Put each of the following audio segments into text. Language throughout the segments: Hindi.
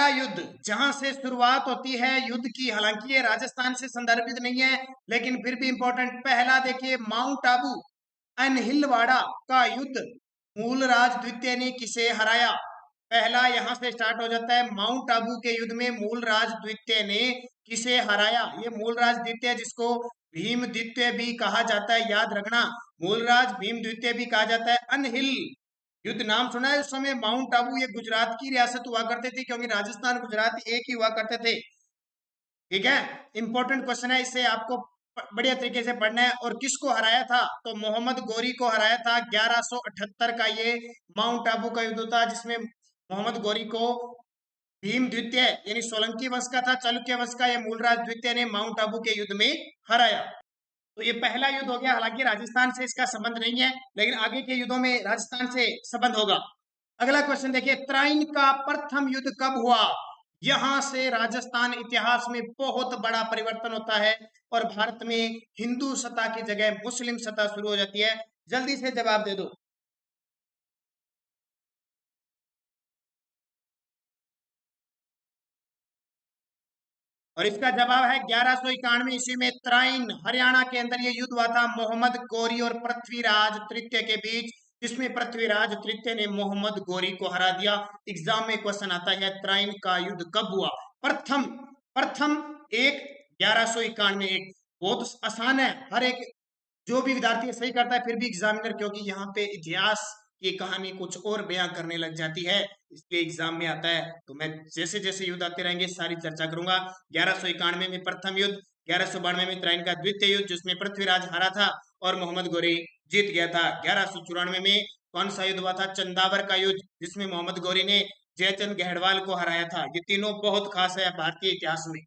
पहला युद्ध जहां से शुरुआत होती है युद्ध की, हालांकि ये राजस्थान से संदर्भित नहीं है लेकिन फिर भी इंपॉर्टेंट। पहला देखिए माउंट आबू अनहिलवाड़ा का युद्ध, मूलराज द्वितीय ने किसे हराया? पहला यहां से स्टार्ट हो जाता है, माउंट आबू के युद्ध में मूलराज द्वितीय ने किसे हराया? ये मूलराज द्वितीय जिसको भीम द्वितीय भी कहा जाता है, याद रखना, मूलराज भीम द्वितीय भी कहा जाता है। अनहिल युद्ध नाम सुना है? उस समय माउंट आबू ये गुजरात की रियासत हुआ करते थे, क्योंकि राजस्थान गुजरात एक ही हुआ करते थे। ठीक है, इंपॉर्टेंट क्वेश्चन है, इसे आपको बढ़िया तरीके से पढ़ना है। और किसको हराया था? तो मोहम्मद गोरी को हराया था। 1178 का ये माउंट आबू का युद्ध था, जिसमें मोहम्मद गोरी को भीम द्वितीय यानी सोलंकी वंश का था, चालुक्य वंश का, ये मूलराज द्वितीय ने माउंट आबू के युद्ध में हराया। तो ये पहला युद्ध हो गया। हालांकि राजस्थान से इसका संबंध नहीं है, लेकिन आगे के युद्धों में राजस्थान से संबंध होगा। अगला क्वेश्चन देखिए, त्राइन का प्रथम युद्ध कब हुआ? यहां से राजस्थान इतिहास में बहुत बड़ा परिवर्तन होता है और भारत में हिंदू सत्ता की जगह मुस्लिम सत्ता शुरू हो जाती है। जल्दी से जवाब दे दो। और इसका जवाब है 1191 ईस्वी में त्राइन हरियाणा के अंदर ये युद्ध हुआ था मोहम्मद गोरी और पृथ्वीराज तृतीय के बीच, जिसमें पृथ्वीराज तृतीय ने मोहम्मद गोरी को हरा दिया। एग्जाम में क्वेश्चन आता है त्राइन का युद्ध कब हुआ? प्रथम प्रथम एक 1191 एक, बहुत आसान है, हर एक जो भी विद्यार्थी सही करता है फिर भी एग्जामिनर, क्योंकि यहाँ पे इतिहास की कहानी कुछ और बयां करने लग जाती है, इसलिए एग्जाम में आता है। तो मैं जैसे जैसे युद्ध आते रहेंगे सारी चर्चा करूंगा। 1191 में प्रथम युद्ध, 1192 में त्राइन का द्वितीय युद्ध जिसमें पृथ्वीराज हारा था और मोहम्मद गोरी जीत गया था। 1194 में कौन सा युद्ध हुआ था? चंदावर का युद्ध, जिसमें मोहम्मद गोरी ने जयचंद गहड़वाल को हराया था। ये तीनों बहुत खास है भारतीय इतिहास में।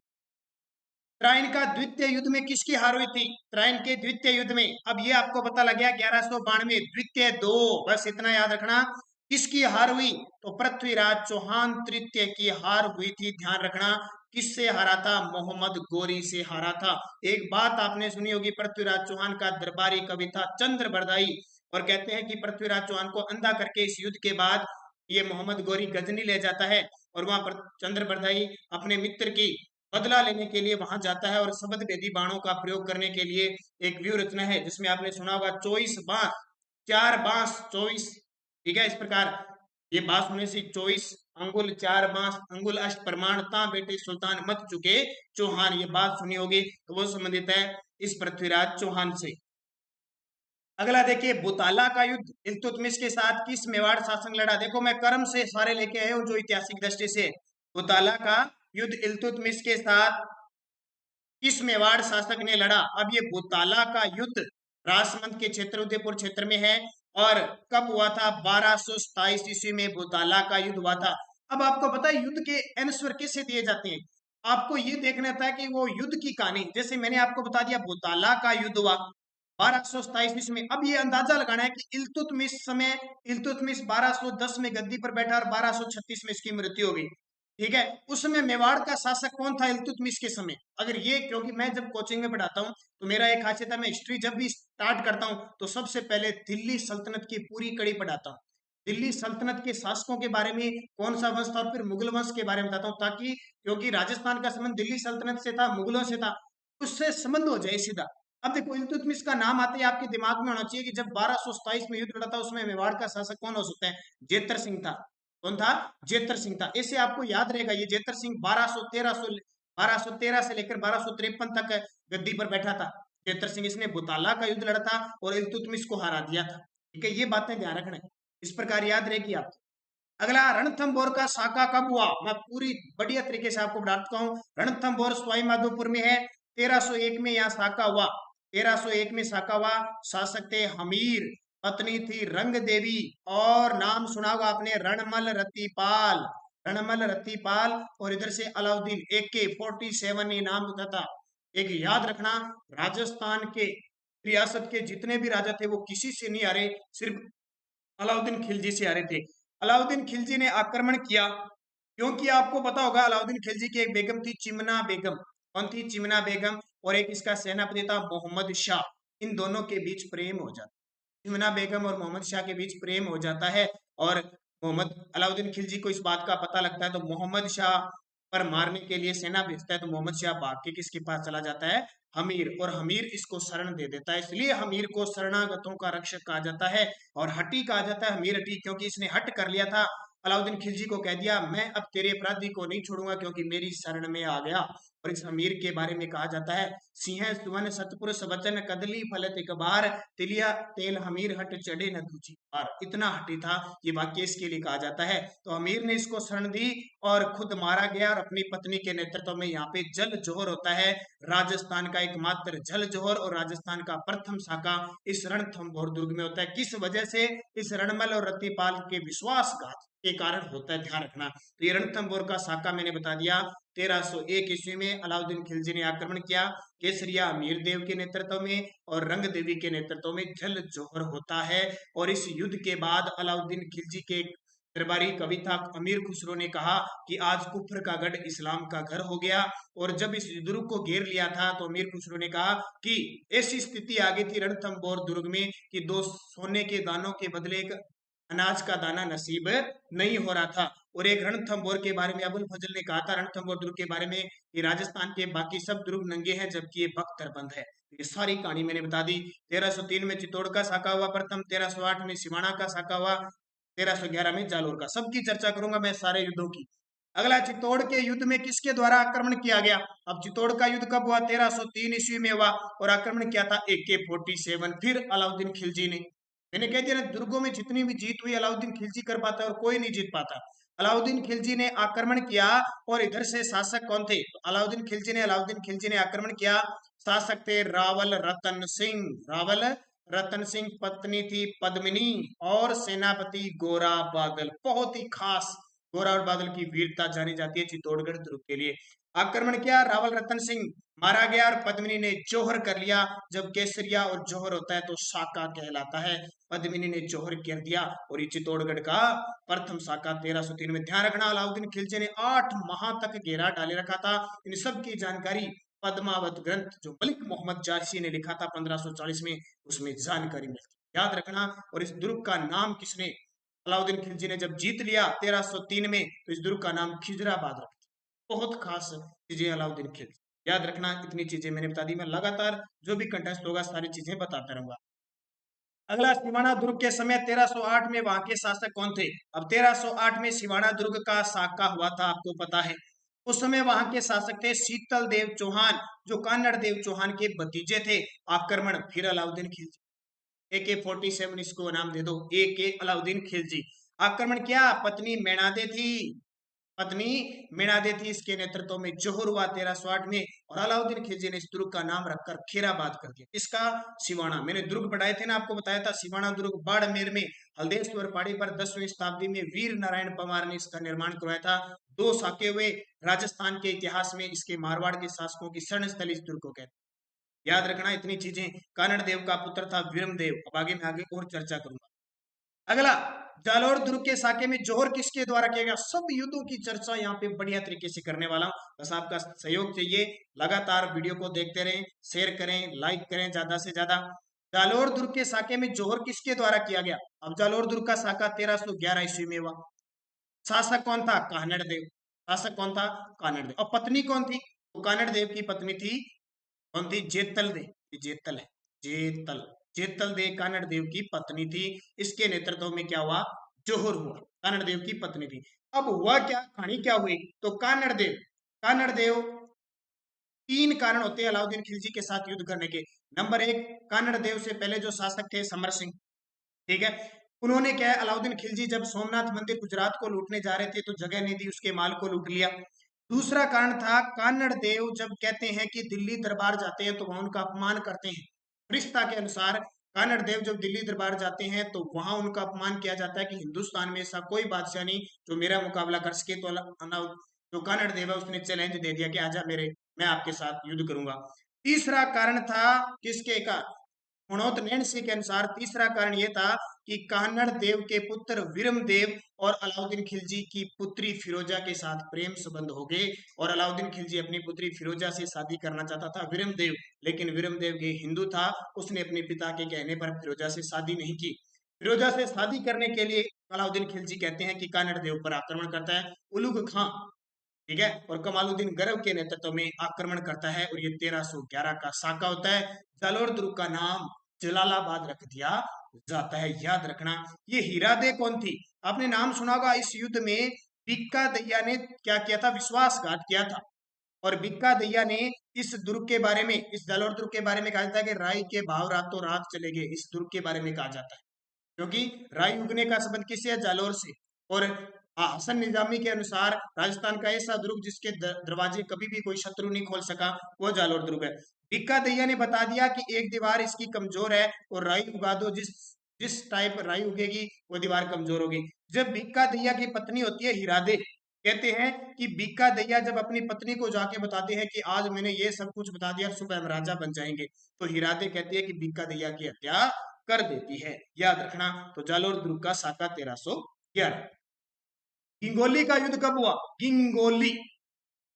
त्राइन का द्वितीय युद्ध में किसकी हार हुई थी? त्राइन के द्वितीय युद्ध में, अब ये आपको पता लग गया 1192 द्वितीय दो, बस इतना याद रखना। किसकी हार हुई? तो पृथ्वीराज चौहान तृतीय की हार हुई थी, ध्यान रखना। किससे हारा था? मोहम्मद गोरी से हारा था। एक बात आपने सुनी होगी, पृथ्वीराज चौहान का दरबारी कवि था चंद्र बरदाई, और कहते हैं कि पृथ्वीराज चौहान को अंधा करके इस युद्ध के बाद ये मोहम्मद गोरी गजनी ले जाता है और वहां पर चंद्र बरदाई अपने मित्र की बदला लेने के लिए वहां जाता है और शब्द भेदी बाणों का प्रयोग करने के लिए एक व्यूह रचना है जिसमें आपने सुना होगा 24 बांस, 4 बांस 24। ठीक है, इस प्रकार ये बात सुनने से 24 अंगुल 4 बांस अंगुल अष्ट प्रमाण ता बेटे सुल्तान मत चुके चौहान, ये बात सुनी होगी, तो वो संबंधित है इस पृथ्वीराज चौहान से। अगला देखिए, बुताला का युद्ध इल्तुतमिश के साथ किस मेवाड़ शासक लड़ा? देखो मैं क्रम से सारे लेके आया हूं जो ऐतिहासिक दृष्टि से। बुताला का युद्ध इल्तुतमिश के साथ किस मेवाड़ शासक ने लड़ा? अब ये बुताला का युद्ध राजसमंद के क्षेत्र उदयपुर क्षेत्र में है और कब हुआ था? 1227 ईस्वी में बुताला का युद्ध हुआ था। अब आपको पता है युद्ध के आंसर कैसे दिए जाते हैं, आपको ये देखना था कि वो युद्ध की कहानी, जैसे मैंने आपको बता दिया बुताला का युद्ध हुआ 1227 ईस्वी में। अब ये अंदाजा लगाना है कि इल्तुतमिश समय इल्तुतमिश 1210 में गद्दी पर बैठा और 1236 में इसकी मृत्यु हो गई। ठीक है, उस समय मेवाड़ का शासक कौन था इल्तुतमिश के समय? अगर ये, क्योंकि मैं जब कोचिंग में पढ़ाता हूँ तो मेरा एक खासियत है, मैं हिस्ट्री जब भी स्टार्ट करता हूँ तो सबसे पहले दिल्ली सल्तनत की पूरी कड़ी पढ़ाता हूँ। दिल्ली सल्तनत के शासकों के बारे में, कौन सा वंश था, और फिर मुगल वंश के बारे में बताता हूँ, ताकि क्योंकि राजस्थान का संबंध दिल्ली सल्तनत से था, मुगलों से था, उससे संबंध हो जाए सीधा। अब देखो इल्तुतमिश का नाम आते ही आपके दिमाग में होना चाहिए कि जब 1227 में युद्ध लड़ा था उसमें मेवाड़ का शासक कौन हो सकता है? जेतर सिंह था। कौन था? जेतर सिंह था। ऐसे आपको याद रहेगा ये जेतर सिंह 1213 से लेकर 1253 तक गद्दी पर बैठा था। जेतर सिंह, इसने बुताला का युद्ध लड़ा था और इल्तुतमिश को हरा दिया था। ठीक है, ये बातें ध्यान रखना है, इस प्रकार याद रहेगी आपको। अगला, रणथंभौर का साका कब हुआ? मैं पूरी बढ़िया तरीके से आपको बता चुका हूँ। रणथंभौर सवाई माधोपुर में है। 1301 में यहाँ साका हुआ। 1301 में साका हुआ। शासक थे हमीर, पत्नी थी रंग देवी, और नाम सुना होगा आपने रणमल रतिपाल। रणमल रतिपाल, और इधर से अलाउद्दीन AK-47 ये नाम होता था। एक याद रखना, राजस्थान के रियासत के जितने भी राजा थे वो किसी से नहीं हारे, सिर्फ अलाउद्दीन खिलजी से हारे थे। अलाउद्दीन खिलजी ने आक्रमण किया, क्योंकि आपको पता होगा अलाउद्दीन खिलजी की एक बेगम थी चिमना बेगम। कौन थी? चिमना बेगम। और एक इसका सेनापति था मोहम्मद शाह। इन दोनों के बीच प्रेम हो जाता है, चिमना बेगम और मोहम्मद शाह के बीच प्रेम हो जाता है, और मोहम्मद अलाउद्दीन खिलजी को इस बात का पता लगता है तो मोहम्मद शाह पर मारने के लिए सेना भेजता है। तो मोहम्मद शाह भाग के किसके पास चला जाता है? हमीर। और हमीर इसको शरण दे देता है, इसलिए हमीर को शरणागतों का रक्षक कहा जाता है और हटी कहा जाता है। हमीर हटी क्योंकि इसने हट कर लिया था। अलाउद्दीन खिलजी को कह दिया मैं अब तेरे अपराधी को नहीं छोड़ूंगा क्योंकि मेरी शरण में आ गया। और इस हमीर के बारे में कहा जाता है सिंह सुवन सतपुरुष वचन कदली फलत एक बार तिलिया तेल हमीर हट चढ़े न दूजी बार। इतना हटी था, ये वाक्य इसके लिए कहा जाता है। तो हमीर ने इसको शरण दी और खुद मारा गया और अपनी पत्नी के नेतृत्व में यहाँ पे जल जोहर होता है। राजस्थान का एकमात्र जल जोहर और राजस्थान का प्रथम शाखा इस रणथंभौर दुर्ग में होता है। किस वजह से? इस रणमल और रतिपाल के विश्वासघात के कारण होता है, ध्यान रखना। तो ये रणथंभौर का शाखा मैंने बता दिया। 1301 ईस्वी में अलाउद्दीन खिलजी ने आक्रमण किया। केसरिया अमीर देव के नेतृत्व में और रंग देवी के नेतृत्व में जल जोहर होता है। और इस युद्ध के बाद अलाउद्दीन खिलजी के दरबारी कवि था अमीर खुसरो ने कहा कि आज कुफर का गढ़ इस्लाम का घर हो गया। और जब इस दुर्ग को घेर लिया था तो अमीर खुसरो ने कहा कि ऐसी स्थिति आ गई थी रणथंभौर दुर्ग में कि 2 सोने के दानों के बदले एक अनाज का दाना नसीब नहीं हो रहा था। और एक रणथंभौर के बारे में अबुल फजल ने कहा था रणथंभौर दुर्ग के बारे में कि राजस्थान के बाकी सब दुर्ग नंगे हैं जबकि ये बख्तर बंद है। ये सारी कहानी मैंने बता दी। 1303 में चित्तौड़ का साका हुआ प्रथम, 1308 में सिवाना का साका हुआ, 1311 में जालोर का। सबकी चर्चा करूंगा मैं सारे युद्धों की। अगला, चित्तौड़ के युद्ध में किसके द्वारा आक्रमण किया गया? अब चित्तौड़ का युद्ध कब हुआ? 1303 ईस्वी में हुआ और आक्रमण किया था AK-47 फिर अलाउद्दीन खिलजी ने। मैंने कह दिया ना, दुर्गों में जितनी भी जीत हुई अलाउद्दीन खिलजी कर पाता है और कोई नहीं जीत पाता। अलाउद्दीन खिलजी ने आक्रमण किया और इधर से शासक कौन थे? तो अलाउद्दीन खिलजी ने आक्रमण किया। शासक थे रावल रतन सिंह। रावल रतन सिंह, पत्नी थी पद्मिनी और सेनापति गोरा बादल। बहुत ही खास गोरा और बादल की वीरता जानी जाती है चित्तौड़गढ़ दुर्ग के लिए। आक्रमण किया, रावल रतन सिंह मारा गया और पद्मिनी ने जौहर कर लिया। जब केसरिया और जौहर होता है तो साका कहलाता है। पद्मिनी ने जौहर कर दिया और ये चित्तौड़गढ़ का प्रथम साका 1303 में। ध्यान रखना, अलाउद्दीन खिलजी ने 8 माह तक घेरा डाले रखा था। इन सब की जानकारी पद्मावत ग्रंथ जो मलिक मोहम्मद जारसी ने लिखा था 1540 में, उसमें जानकारी मिलती है, याद रखना। और इस दुर्ग का नाम किसने? अलाउद्दीन खिलजी ने जब जीत लिया 1303 में तो इस दुर्ग का नाम खिजराबाद रखा। बहुत खास चीजें अलाउद्दीन खिलजी, याद रखना। इतनी चीजें मैंने बता दी। मैं लगातार जो भी कंटेस्ट होगा सारी चीजें बताता रहूंगा। अगला, सिवाना दुर्ग के समय 1308 में वहां के शासक कौन थे? अब 1308 में सिवाना दुर्ग का साका हुआ था, आपको पता है। उस समय वहां के शासक थे शीतल देव चौहान, जो कान्नड़ देव चौहान के भतीजे थे। आक्रमण फिर अलाउद्दीन खिलजी। AK-47 इसको नाम दे दो, AK अलाउद्दीन खिलजी। आक्रमण किया, पत्नी मेणादे थी। पत्नी मीणादे थी, इसके नेतृत्व में जोहर हुआ 1308 में। और अलाउद्दीन खिलजी ने इस दुर्ग का नाम रखकर खीराबाद कर दिया। इसका सिवाना, मैंने दुर्ग पढ़ाए थे ना, आपको बताया था सिवाना दुर्ग बाड़मेर में हल्देश्वर पहाड़ी पर 10वीं शताब्दी में वीर नारायण पवार ने इसका निर्माण करवाया था। 2 साके हुए। राजस्थान के इतिहास में इसके मारवाड़ के शासकों की शरण स्थल इस दुर्ग को कहते हैं। याद रखना इतनी चीजें। कानड़ देव का पुत्र था वीरम देव। अब आगे मैं आगे और चर्चा करूंगा। अगला, जालोर दुर्ग के साके में जोहर किसके द्वारा किया गया? सब युद्धों की चर्चा यहाँ पे बढ़िया तरीके से करने वाला हूं, बस आपका सहयोग चाहिए। लगातार वीडियो को देखते रहें, शेयर करें, लाइक करें ज्यादा से ज्यादा। जालोर दुर्ग के साके में जोहर किसके द्वारा किया गया? अब जालोर दुर्ग का साका 1311 ईस्वी में हुआ। शासक कौन था? कानड़ देव। शासक कौन था? कानड़ देव। और पत्नी कौन थी? तो कानड़ देव की पत्नी थी, कौन थी? जेतल देव। जेतल है, जेतल। जेतल देव कानड़ देव की पत्नी थी। इसके नेतृत्व में क्या हुआ? जोहर हुआ। कानड़ देव की पत्नी थी। अब हुआ क्या, कहानी क्या हुई? तो कानड़ देव 3 कारण होते हैं अलाउद्दीन खिलजी के साथ युद्ध करने के। नंबर 1, कानड़ देव से पहले जो शासक थे समर सिंह, ठीक है। उन्होंने क्या है, अलाउद्दीन खिलजी जब सोमनाथ मंदिर गुजरात को लूटने जा रहे थे तो जगह नहीं दी, उसके माल को लूट लिया। दूसरा कारण था, कानड़ देव जब कहते हैं कि दिल्ली दरबार जाते हैं तो वहां उनका अपमान करते हैं। रिश्ता के अनुसार कानड़ देव जब दिल्ली दरबार जाते हैं तो वहां उनका अपमान किया जाता है कि हिंदुस्तान में ऐसा कोई बादशाह नहीं जो मेरा मुकाबला कर सके। तो जो कानड़ देव है उसने चैलेंज दे दिया कि आजा मेरे, मैं आपके साथ युद्ध करूंगा। तीसरा कारण था किसके का? गुणोत नैणसी के अनुसार तीसरा कारण यह था कि कानड़ देव के पुत्र वीरम देव और अलाउद्दीन खिलजी की पुत्री फिरोजा के साथ प्रेम संबंध हो गए। और अलाउद्दीन खिलजी अपनी पुत्री फिरोजा से शादी करना चाहता था वीरम देव, लेकिन वीरम देव ये हिंदू था, उसने अपने पिता के कहने पर फिरोजा से शादी नहीं की। फिरोजा से शादी करने के लिए अलाउद्दीन खिलजी कहते हैं कि कानड़ देव पर आक्रमण करता है। उलुग खां, ठीक है, और कमालुद्दीन गरब के नेतृत्व में आक्रमण करता है और ये 1311 का साका होता है। जालोर दुर्ग का नाम जलालाबाद रख दिया जाता है, याद रखना। ये हीरादे कौन थी? आपने नाम सुना होगा। इस युद्ध में बिक्का दैया ने क्या किया था? विश्वासघात किया था। और बिक्का दैया ने इस दुर्ग के बारे में, इस जालोर दुर्ग के बारे में कहा जाता है कि राई के भाव रातों रात चले गए, इस दुर्ग के बारे में कहा जाता है, क्योंकि राई उगने का संबंध किससे है? जालोर से। और हसन निजामी के अनुसार राजस्थान का ऐसा दुर्ग जिसके दरवाजे कभी भी कोई शत्रु नहीं खोल सका, वो जालोर दुर्ग है। बिक्का दैया ने बता दिया कि एक दीवार इसकी कमजोर है और राई उगा दो, जिस जिस टाइप राई उगेगी वो दीवार कमजोर होगी। जब बिक्का दैया की पत्नी होती है हीरादे, कहते हैं कि बिक्का दैया जब अपनी पत्नी को जाके बताते हैं कि आज मैंने ये सब कुछ बता दिया, सुबह हम राजा बन जाएंगे, तो हीरादे कहती है कि बिक्का दैया की हत्या कर देती है, याद रखना। तो जालोर दुर्ग का साका 1311। गिंगोली का युद्ध कब हुआ? गिंगोली,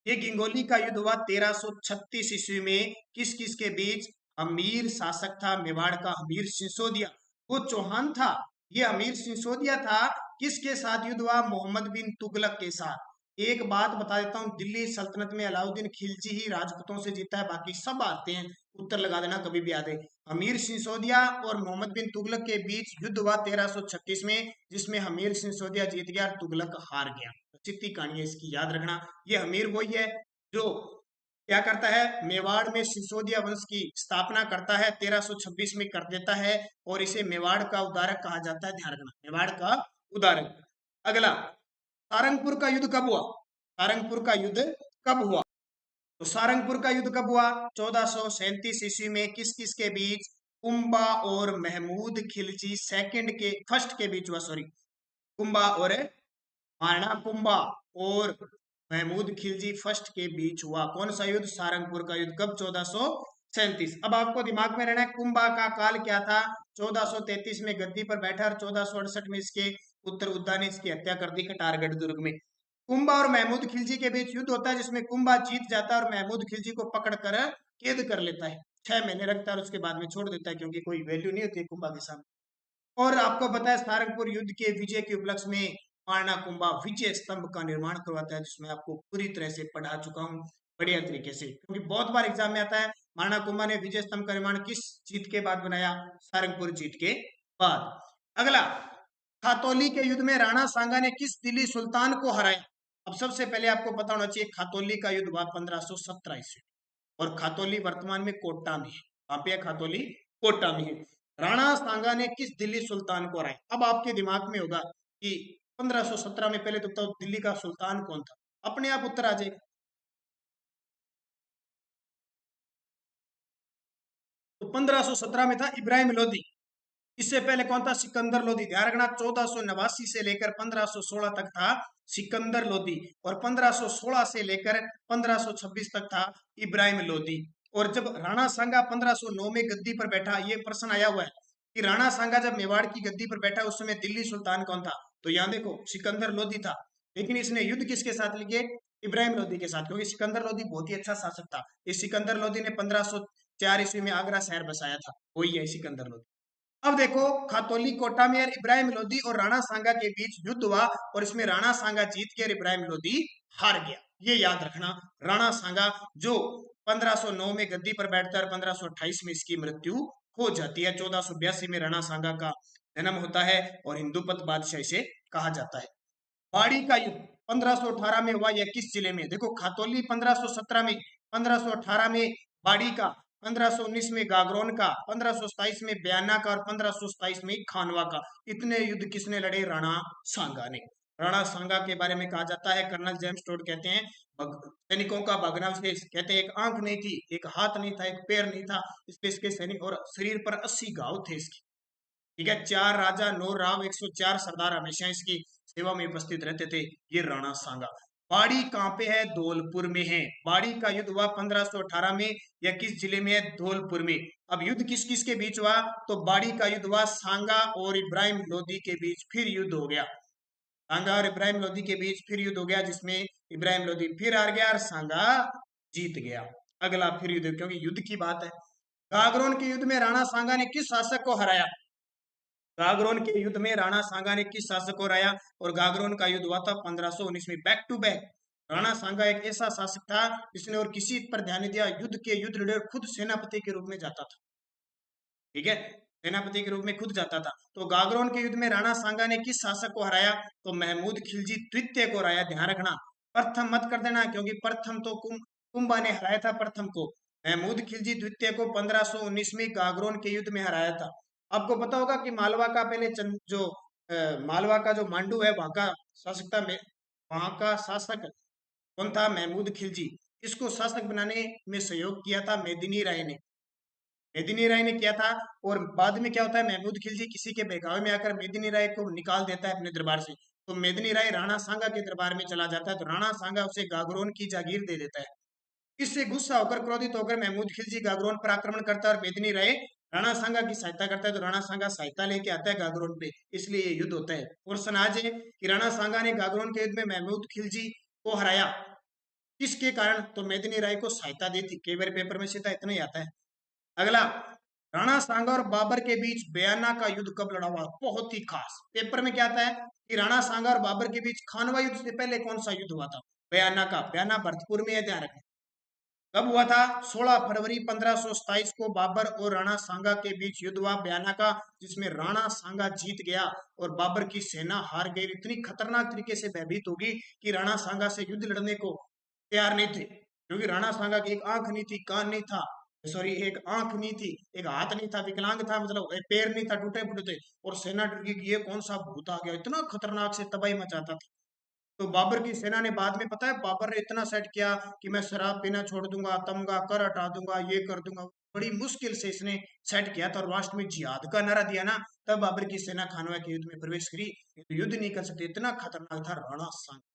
ये गिंगोली का युद्ध हुआ 1336 ईस्वी में। किस किस के बीच? अमीर शासक था मेवाड़ का अमीर सिसोदिया, वो चौहान था। ये अमीर सिसोदिया था। किसके साथ युद्ध हुआ? मोहम्मद बिन तुगलक के साथ। एक बात बता देता हूँ, दिल्ली सल्तनत में अलाउद्दीन खिलजी ही राजपूतों से जीता है, बाकी सब आते हैं। उत्तर लगा देना कभी भी याद है। अमीर सिसोदिया और मोहम्मद बिन तुगलक के बीच युद्ध हुआ 1336 में, जिसमें अमीर सिसोदिया जीत गया और तुगलक हार गया। चित्ती कहानी है इसकी, याद रखना। ये अमीर वही है जो क्या करता है? मेवाड़ में सिसोदिया वंश की स्थापना करता है, 1326 में कर देता है, और इसे मेवाड़ का उदारक कहा जाता है, ध्यान रखना, मेवाड़ का उदारक। अगला, सारंगपुर का युद्ध कब हुआ? सारंगपुर का युद्ध कब हुआ? तो सारंगपुर का युद्ध कब हुआ? 1437 ईस्वी में। किस किस के बीच? कुंभा और महमूद खिलजी सेकंड के फर्स्ट के बीच हुआ, सॉरी, कुंभा और माणा कुंभा और महमूद खिलजी फर्स्ट के बीच हुआ। कौन सा युद्ध? सारंगपुर का युद्ध। कब? 1437। अब आपको दिमाग में रहना है कुंभा का काल क्या था। 1433 में गद्दी पर बैठा और 1468 में इसके पुत्र उद्दा ने इसकी हत्या कर दी कटारगढ़ दुर्ग में। कुंभा और महमूद खिलजी के बीच युद्ध होता है, जिसमें कुंभा जीत जाता है और महमूद खिलजी को पकड़कर कैद कर लेता है। 6 महीने रखता है और उसके बाद में छोड़ देता है, क्योंकि कोई वैल्यू नहीं होती कुंभा के सामने। और आपको पता है सारंगपुर युद्ध के विजय के उपलक्ष्य में मारना कुंभा विजय स्तंभ का निर्माण करवाता है, जिसमें आपको पूरी तरह से पढ़ा चुका हूँ बढ़िया तरीके से, क्योंकि बहुत बार एग्जाम में आता है। मारना कुंभा ने विजय स्तंभ का निर्माण किस जीत के बाद बनाया? सारंगपुर जीत के बाद। अगला, खातौली के युद्ध में राणा सांगा ने किस दिल्ली सुल्तान को हराया? अब सबसे पहले आपको पता होना चाहिए खातौली का युद्ध हुआ 1517 ईस्वी, और खातौली वर्तमान में कोटा में है। कहाँ पे है खातौली? कोटा में है। राणा सांगा ने किस दिल्ली सुल्तान को हराया? अब आपके दिमाग में होगा कि 1517 में पहले तो दिल्ली का सुल्तान कौन था, अपने आप उत्तर आ जाएगा। तो 1517 में था इब्राहिम लोदी। इससे पहले कौन था? सिकंदर लोदी। ध्यान रखना, 1489 से लेकर 1516 तक था सिकंदर लोदी, और 1516 से लेकर 1526 तक था इब्राहिम लोदी। और जब राणा सांगा 1509 में गद्दी पर बैठा, ये प्रश्न आया हुआ है कि राणा सांगा जब मेवाड़ की गद्दी पर बैठा उस समय दिल्ली सुल्तान कौन था? तो यहाँ देखो सिकंदर लोदी था, लेकिन इसने युद्ध किसके साथ लिए? इब्राहिम लोदी के साथ, क्योंकि सिकंदर लोदी बहुत ही अच्छा शासक था। इस सिकंदर लोदी ने 1504 ईस्वी में आगरा शहर बसाया था, वही है सिकंदर लोदी। अब देखो, खातौली कोटा में इब्राहिम लोदी और राणा सांगा के बीच युद्ध हुआ, और इसमें राणा सांगा जीत के और इब्राहिम लोदी हार गया। ये याद रखना। राणा सांगा जो 1509 में गद्दी पर बैठता है और 1528 में इसकी मृत्यु हो जाती है। 1482 में राणा सांगा का जन्म होता है और हिंदुपत बादशाह इसे कहा जाता है। बाड़ी का युद्ध 1518 में हुआ, यह किस जिले में? देखो, खातौली 1517 में, 1518 में बाड़ी का, 1519 में गागरोन का, 1527 में बयाना का और 1527 में खानवा का। इतने युद्ध किसने लड़े? राणा सांगा ने। राणा सांगा के बारे में कहा जाता है, कर्नल जेम्स टोड कहते हैं, सैनिकों का भग्नावशेष, कहते हैं एक आंख नहीं थी, एक हाथ नहीं था, एक पैर नहीं था, इसलिए इसके सैनिक, और शरीर पर 80 घाव थे इसके। ठीक है, 4 राजा 9 राव 104 सरदार हमेशा इसकी सेवा में उपस्थित रहते थे। ये राणा सांगा। बाड़ी कहाँ पे है? धौलपुर में है। बाड़ी का युद्ध हुआ 1518 में। यह किस जिले में है? धौलपुर में। अब युद्ध किस किस के बीच हुआ? तो बाड़ी का युद्ध हुआ सांगा और इब्राहिम लोदी के बीच फिर युद्ध हो गया। सांगा और इब्राहिम लोदी के बीच फिर युद्ध हो गया, जिसमें इब्राहिम लोदी फिर हार गया और सांगा जीत गया। अगला फिर युद्ध, क्योंकि युद्ध की बात है। गागरोन के युद्ध में राणा सांगा ने किस शासक को हराया? गागरोन के युद्ध में राणा सांगा ने किस शासक को हराया? और गागरोन का युद्ध हुआ था 1519 में। बैक टू बैक राणा सांगा एक ऐसा शासक था जिसने और किसी पर ध्यान नहीं दिया, युद्ध के युद्ध लड़े और खुद सेनापति के रूप में जाता था। ठीक है, सेनापति के रूप में खुद जाता था। तो गागरोन के युद्ध में राणा सांगा ने किस शासक को हराया? तो महमूद खिलजी द्वितीय को हराया। ध्यान रखना, प्रथम मत कर देना, क्योंकि प्रथम तो कुंभा ने हराया था प्रथम को। महमूद खिलजी द्वितीय को 1519 में गागरोन के युद्ध में हराया था। आपको पता होगा कि मालवा का पहले मालवा का जो मांडू है वहां का शासक था, वहां का शासक कौन था? महमूद खिलजी। इसको शासक बनाने में सहयोग किया था मेदिनी राय ने। मेदिनी राय ने किया था। और बाद में क्या होता है, महमूद खिलजी किसी के बहकावे में आकर मेदिनी राय को निकाल देता है अपने दरबार से। तो मेदिनी राय राणा सांगा के दरबार में चला जाता है, तो राणा सांगा उसे गागरोन की जागीर दे देता है। इससे गुस्सा होकर, क्रोधित होकर महमूद खिलजी गागरोन पर आक्रमण करता है और मेदिनी राय राणा सांगा की सहायता करता है। तो राणा सांगा सहायता लेके आता है गागरोन पे, इसलिए ये युद्ध होता है। और सनाज है कि राणा सांगा ने गागरोन के युद्ध में महमूद खिलजी को हराया। किसके कारण? तो मेदिनी राय को सहायता दी थी। कई बार पेपर में सीधा इतना ही आता है। अगला, राणा सांगा और बाबर के बीच बयाना का युद्ध कब लड़ा हुआ? बहुत ही खास, पेपर में क्या आता है कि राणा सांगा और बाबर के बीच खानवा युद्ध से पहले कौन सा युद्ध हुआ था? बयाना का। बयाना भरतपुर में है, ध्यान रखना। कब हुआ था? 16 फरवरी 1527 को बाबर और राणा सांगा के बीच युद्ध हुआ बयाना का, जिसमें राणा सांगा जीत गया और बाबर की सेना हार गई। इतनी खतरनाक तरीके से भयभीत होगी कि राणा सांगा से युद्ध लड़ने को तैयार नहीं थे, क्योंकि राणा सांगा की एक आंख नहीं थी, कान नहीं था, सॉरी एक आंख नहीं थी, एक हाथ नहीं था, विकलांग था, मतलब एक पैर नहीं था, टूटे फूटे थे। और सेना डर गई कि ये कौन सा भूत आ गया, इतना खतरनाक से तबाही मचाता था। तो बाबर की सेना ने बाद में, पता है, बाबर ने इतना सेट किया कि मैं शराब पीना छोड़ दूंगा, तमगा कर हटा दूंगा, ये कर दूंगा। बड़ी मुश्किल से इसने सेट किया था और लास्ट में जिहाद का नारा दिया ना, तब बाबर की सेना खानवा के युद्ध में प्रवेश करी। युद्ध नहीं कर सकते, इतना खतरनाक था राणा सांगा।